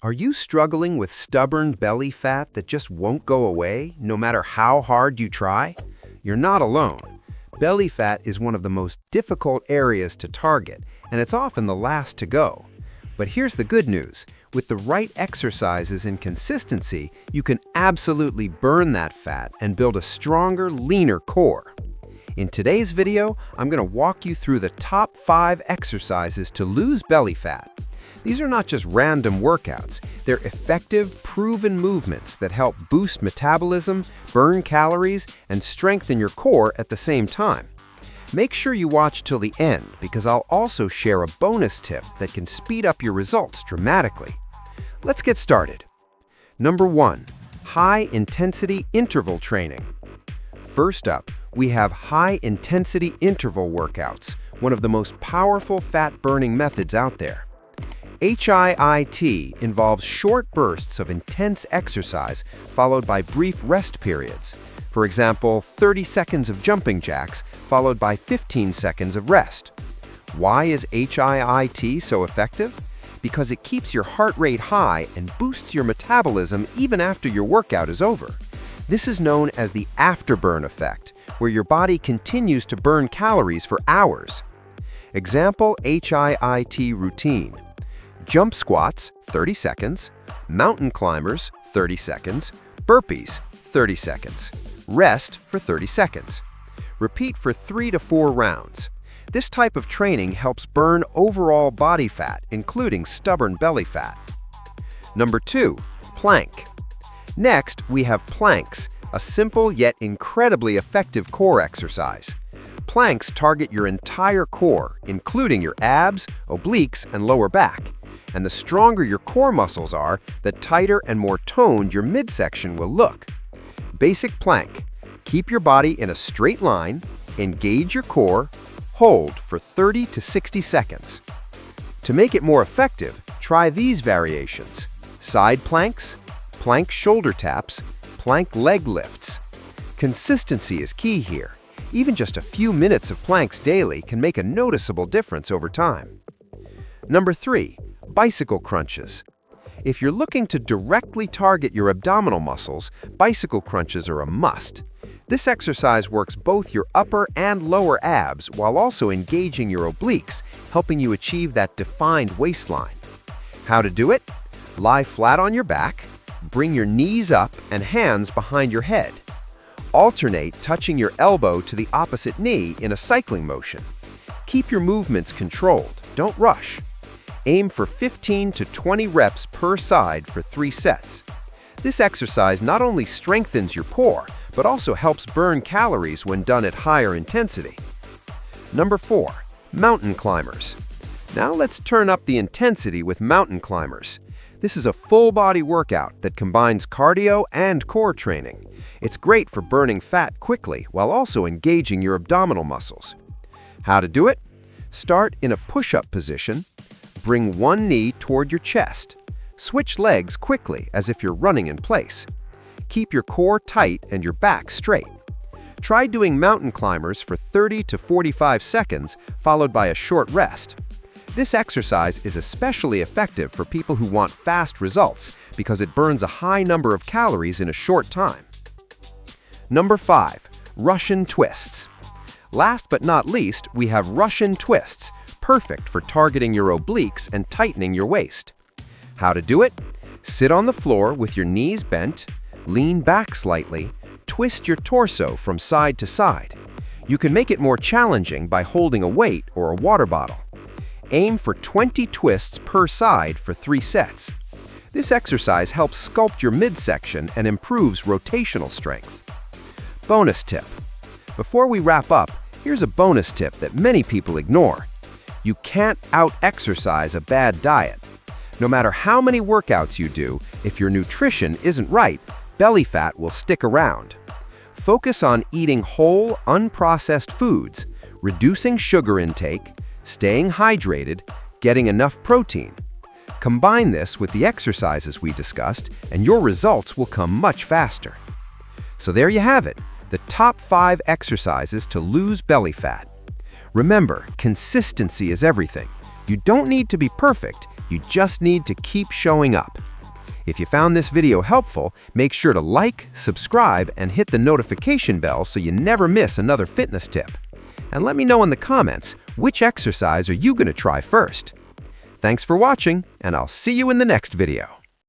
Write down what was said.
Are you struggling with stubborn belly fat that just won't go away, no matter how hard you try? You're not alone. Belly fat is one of the most difficult areas to target, and it's often the last to go. But here's the good news. With the right exercises and consistency, you can absolutely burn that fat and build a stronger, leaner core. In today's video, I'm going to walk you through the top 5 exercises to lose belly fat. These are not just random workouts. They're effective, proven movements that help boost metabolism, burn calories, and strengthen your core at the same time. Make sure you watch till the end because I'll also share a bonus tip that can speed up your results dramatically. Let's get started. Number 1. High-intensity interval training. First up, we have high-intensity interval workouts, one of the most powerful fat-burning methods out there. HIIT involves short bursts of intense exercise followed by brief rest periods. For example, 30 seconds of jumping jacks followed by 15 seconds of rest. Why is HIIT so effective? Because it keeps your heart rate high and boosts your metabolism even after your workout is over. This is known as the afterburn effect, where your body continues to burn calories for hours. Example HIIT routine. Jump squats, 30 seconds. Mountain climbers, 30 seconds. Burpees, 30 seconds. Rest for 30 seconds. Repeat for 3 to 4 rounds. This type of training helps burn overall body fat, including stubborn belly fat. Number 2, plank. Next, we have planks, a simple yet incredibly effective core exercise. Planks target your entire core, including your abs, obliques, and lower back. And the stronger your core muscles are, the tighter and more toned your midsection will look. Basic plank. Keep your body in a straight line, engage your core, hold for 30 to 60 seconds. To make it more effective, try these variations: side planks, plank shoulder taps, plank leg lifts. Consistency is key here. Even just a few minutes of planks daily can make a noticeable difference over time. Number 3, bicycle crunches. If you're looking to directly target your abdominal muscles, bicycle crunches are a must. This exercise works both your upper and lower abs while also engaging your obliques, helping you achieve that defined waistline. How to do it? Lie flat on your back, bring your knees up and hands behind your head. Alternate touching your elbow to the opposite knee in a cycling motion. Keep your movements controlled, don't rush. Aim for 15 to 20 reps per side for 3 sets. This exercise not only strengthens your core, but also helps burn calories when done at higher intensity. Number 4, mountain climbers. Now let's turn up the intensity with mountain climbers. This is a full-body workout that combines cardio and core training. It's great for burning fat quickly while also engaging your abdominal muscles. How to do it? Start in a push-up position. Bring one knee toward your chest. Switch legs quickly as if you're running in place. Keep your core tight and your back straight. Try doing mountain climbers for 30 to 45 seconds, followed by a short rest. This exercise is especially effective for people who want fast results because it burns a high number of calories in a short time. Number 5, Russian twists. Last but not least, we have Russian twists, perfect for targeting your obliques and tightening your waist. How to do it? Sit on the floor with your knees bent, lean back slightly, twist your torso from side to side. You can make it more challenging by holding a weight or a water bottle. Aim for 20 twists per side for 3 sets. This exercise helps sculpt your midsection and improves rotational strength. Bonus tip. Before we wrap up, here's a bonus tip that many people ignore. You can't out-exercise a bad diet. No matter how many workouts you do, if your nutrition isn't right, belly fat will stick around. Focus on eating whole, unprocessed foods, reducing sugar intake, staying hydrated, getting enough protein. Combine this with the exercises we discussed, and your results will come much faster. So there you have it, the top 5 exercises to lose belly fat. Remember, consistency is everything. You don't need to be perfect, you just need to keep showing up. If you found this video helpful, make sure to like, subscribe, and hit the notification bell so you never miss another fitness tip. And let me know in the comments, which exercise are you going to try first? Thanks for watching, and I'll see you in the next video.